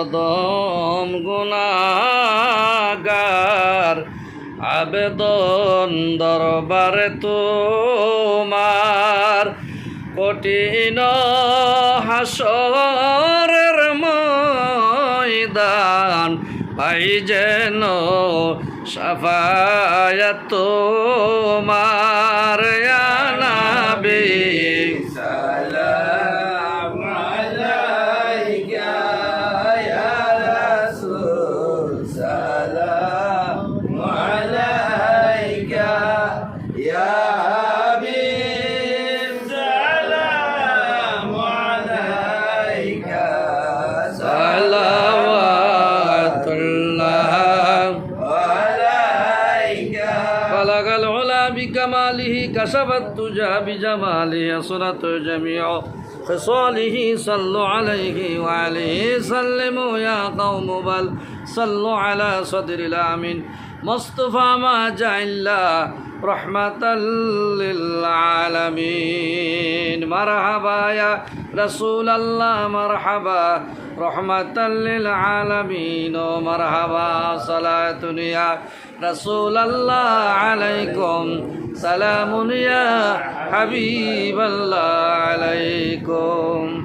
অদম গুনাহগার আবেদন দরবারে তোমার কঠিন হাসরের ময়দান পাই যেন শাফায়াত তোমার ইয়া নবী সালাম আলাইকা ইয়া রাসূল সালাম আলাইকা ইয়া হাবিব সালাম আলাইকা সালাওয়াতুল্লাহ আলাইকা বালাগাল উলা বিকামালিহি কাশাফাত তুজা বিজামালিহি আসরাত জামিউ خصاله صلوا عليه وعليه سلموا يا قوم بل صلوا على صدر الآمين مصطفى ما جعل رحمة للعالمين مرحبا يا رسول الله مرحبا رحمة للعالمين مرحبا صلاة يا رسول الله عليكم سلام يا حبيب الله عليكم